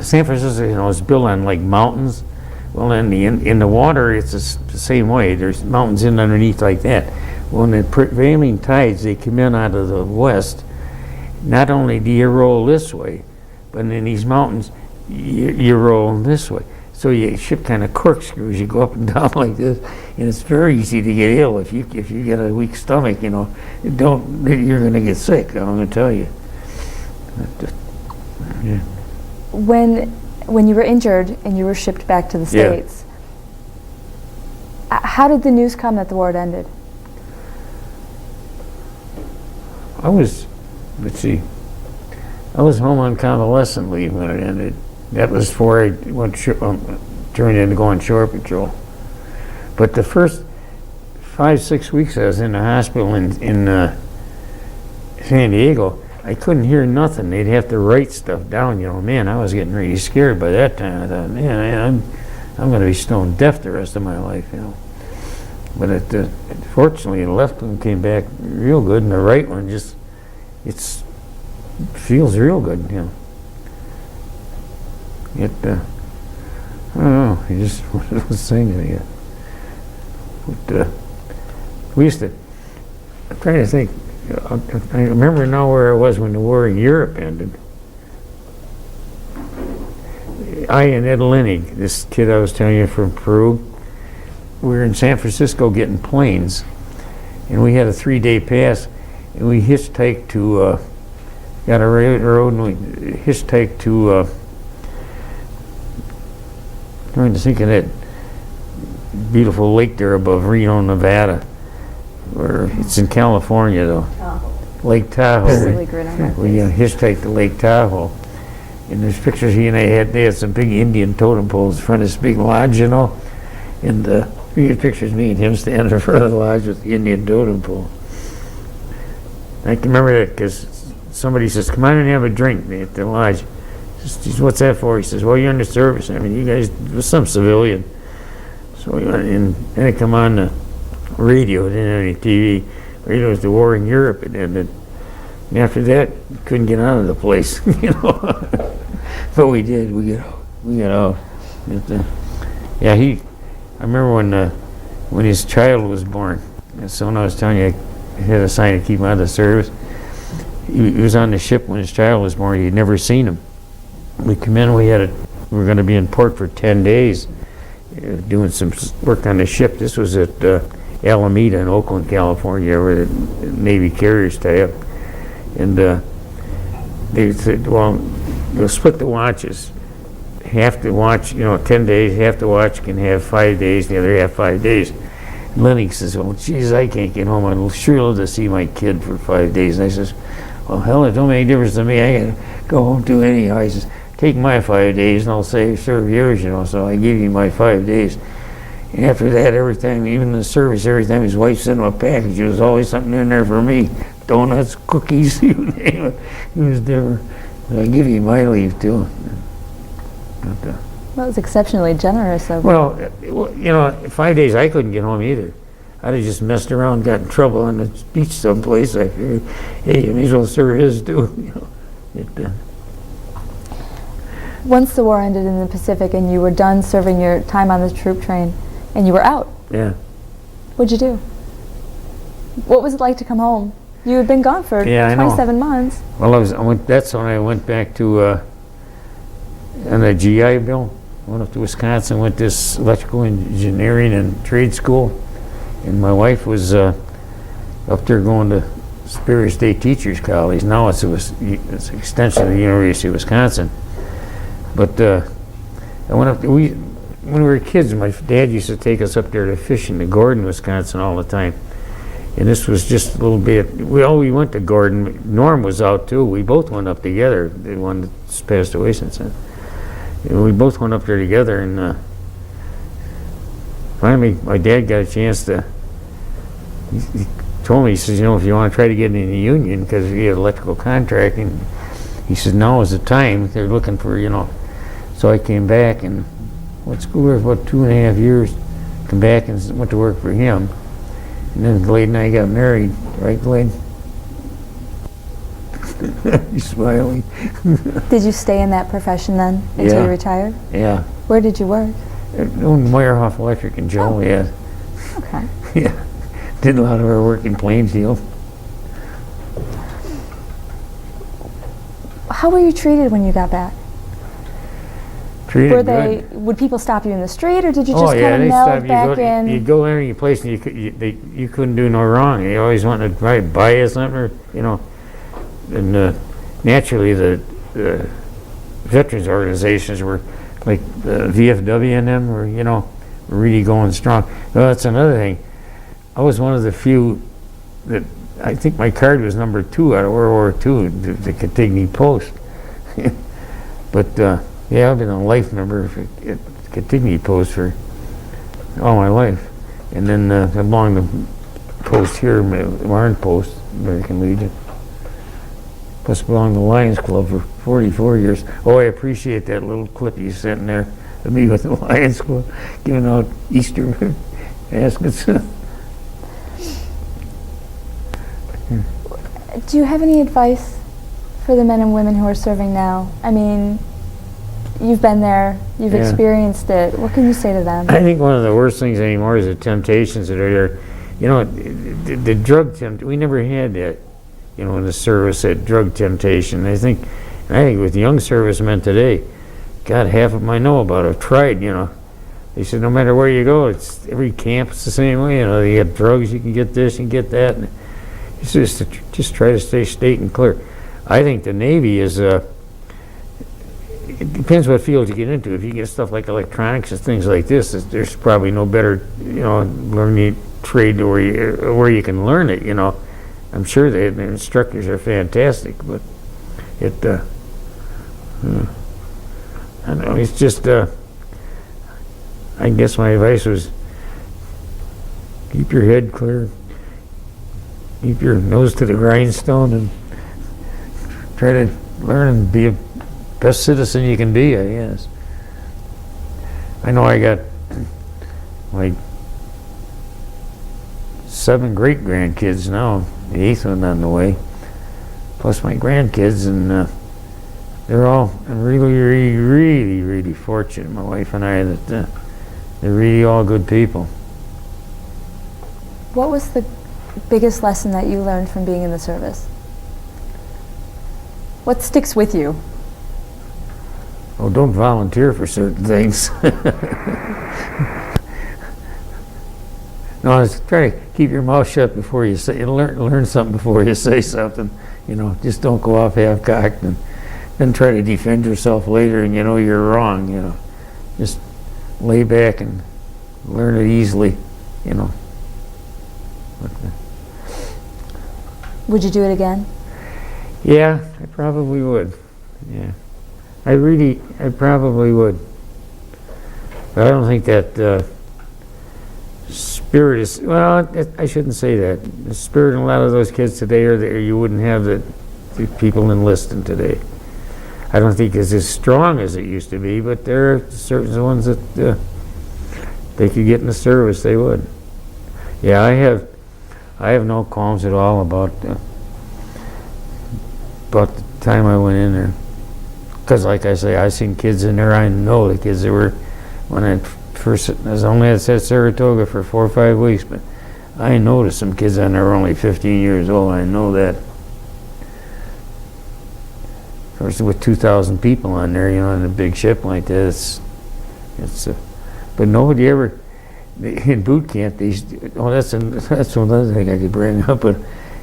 San Francisco, you know, is built on like mountains. Well, in the water, it's the same way. There's mountains in underneath like that. When the prevailing tides, they come in out of the west. Not only do you roll this way, but in these mountains, you roll this way. So your ship kind of corkscrews. You go up and down like this, and it's very easy to get ill if you get a weak stomach. You know, you're going to get sick. I'm going to tell you. Yeah. When you were injured and you were shipped back to the States, how did the news come that the war had ended? I was home on convalescent leave when it ended. That was before I went turned in to go on shore patrol. But the first 5-6 weeks I was in the hospital in San Diego, I couldn't hear nothing. They'd have to write stuff down. You know, man, I was getting really scared by that time. I thought, man, I'm going to be stone deaf the rest of my life. You know, but fortunately, the left one came back real good, and the right one just feels real good. You know. I don't know, you just one of those things again. But we used to, I'm trying to think, I remember now where I was when the war in Europe ended. I and Ed Lenig, this kid I was telling you from Peru, we were in San Francisco getting planes, and we had a 3-day pass, and we hitchhiked to, got a road and we hitchhiked to trying to think of that beautiful lake there above Reno, Nevada. Or it's in California though. Lake Tahoe. Really great on that We hitchhiked to Lake Tahoe. And there's pictures he and they had some big Indian totem poles in front of this big lodge, you know. And we had pictures of me and him standing in front of the lodge with the Indian totem pole. I can remember that because somebody says, "Come on and have a drink," at the lodge. He says, "What's that for?" He says, "Well, you're in the service. I mean, you guys, was some civilian." So we went in, and it come on the radio, didn't have any TV. Radio was the war in Europe, and ended. And after that, we couldn't get out of the place, you know. But we did. We got out. Yeah, I remember when his child was born. So when I was telling you, I had a sign to keep him out of the service. He was on the ship when his child was born. He'd never seen him. We come in. We were going to be in port for 10 days, doing some work on the ship. This was at Alameda in Oakland, California, where the Navy carriers stay up. And they said, "Well, you'll split the watches. Half the watch, 10 days, half the watch can have 5 days, the other half 5 days." Lenny says, "Well, geez, I can't get home. I'd sure love to see my kid for 5 days." And I says, "Well, hell, it don't make any difference to me. I got to go home too anyhow." He says, "Take my 5 days and I'll serve yours, So I give you my 5 days. And after that, every time, even in the service, every time his wife sent him a package, there was always something in there for me. Donuts, cookies, you name it. He was there. I give you my leave too." That was exceptionally generous of Well, 5 days I couldn't get home either. I'd have just messed around, got in trouble on the beach someplace. I figured, hey, you may as well serve his too. Once the war ended in the Pacific and you were done serving your time on the troop train and you were out, Yeah. what'd you do? What was it like to come home? You had been gone for I know. 27 months. Well, that's when I went back to on a GI Bill. I went up to Wisconsin, went to this electrical engineering and trade school, and my wife was up there going to Superior State Teachers College. Now it's an extension of the University of Wisconsin. But I went up there, when we were kids, my dad used to take us up there to fish in the Gordon, Wisconsin all the time. And this was just a little bit, we went to Gordon. Norm was out too. We both went up together. The one that's passed away since then. And we both went up there together, and finally my dad got a chance to, he told me, he says, if you want to try to get in the union, because he had electrical contracting, he says, now is the time. They're looking for, So I came back and went to school there for about 2.5 years, come back and went to work for him. And then Glade and I got married, right, Glade? He's smiling. Did you stay in that profession then until you retired? Yeah. Where did you work? Meyerhoff Electric in Joliet. Okay. Yeah. Did a lot of our work in Plainfield. How were you treated when you got back? Treated Were good. would people stop you in the street, or did you just they kind of meld stopped you. back in? You'd go any place and you couldn't do no wrong. You always wanted to buy you something, or, and naturally the veterans organizations were like the VFW and them were, were really going strong. Well, that's another thing. I was one of the few that, I think my card was number 2 out of World War II, the Catigny Post. But I've been a life member at Catigny Post for all my life. And then along the post here, Warren Post, American Legion. Plus belonged to the Lions Club for 44 years. Oh, I appreciate that little clip you sent in there of me with the Lions Club, giving out Easter baskets. Do you have any advice for the men and women who are serving now? I mean, you've been there, you've experienced it. What can you say to them? I think one of the worst things anymore is the temptations that are there. The drug we never had that, in the service, that drug temptation. I think with young servicemen today, God, half of them I know about have tried, They said no matter where you go, it's every camp it's the same way, you get drugs, you can get this, you can get that. And it's just try to stay straight and clear. I think the Navy is depends what field you get into. If you get stuff like electronics and things like this, there's probably no better, learning trade where you can learn it, I'm sure the instructors are fantastic, but I don't know, it's just, I guess my advice was keep your head clear, keep your nose to the grindstone, and try to learn and be a best citizen you can be, I guess. I know I got like 7 great-grandkids now, the 8th one on the way, plus my grandkids, and they're all really, really, really, really fortunate, my wife and I, that they're really all good people. What was the biggest lesson that you learned from being in the service? What sticks with you? Oh, don't volunteer for certain things. No, just try to keep your mouth shut before you say, learn something before you say something. Just don't go off half-cocked and then try to defend yourself later and you're wrong, Just lay back and learn it easily, Would you do it again? Yeah, I probably would. Yeah. I probably would. But I don't think that spirit is, well, I shouldn't say that. The spirit in a lot of those kids today are there. You wouldn't have the people enlisting today. I don't think it's as strong as it used to be, but there are certain ones that they could get in the service, they would. Yeah, I have no qualms at all about the time I went in there. Because like I say, I seen kids in there, I know the kids that were, when I was only at Saratoga for 4 or 5 weeks, but I noticed some kids on there were only 15 years old, I know that. Of course, with 2,000 people on there, in a big ship like that, but nobody ever, in boot camp, that's one other thing I could bring up, but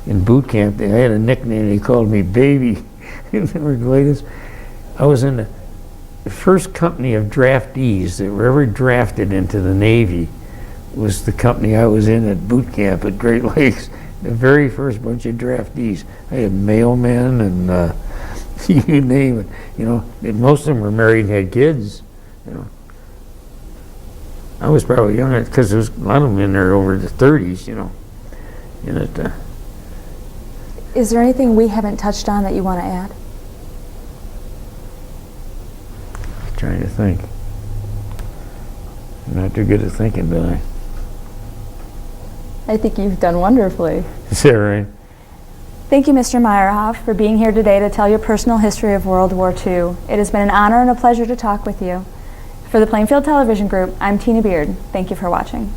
in boot camp, they had a nickname, they called me Baby. I was in the first company of draftees that were ever drafted into the Navy. Was the company I was in at boot camp at Great Lakes. The very first bunch of draftees. I had mailmen and you name it. And most of them were married and had kids. I was probably young because there was a lot of them in there over the 30s. Is there anything we haven't touched on that you want to add? Trying to think. I'm not too good at thinking, but I think you've done wonderfully. Is that right? Thank you, Mr. Meyerhoff, for being here today to tell your personal history of World War II. It has been an honor and a pleasure to talk with you. For the Plainfield Television Group, I'm Tina Beard. Thank you for watching.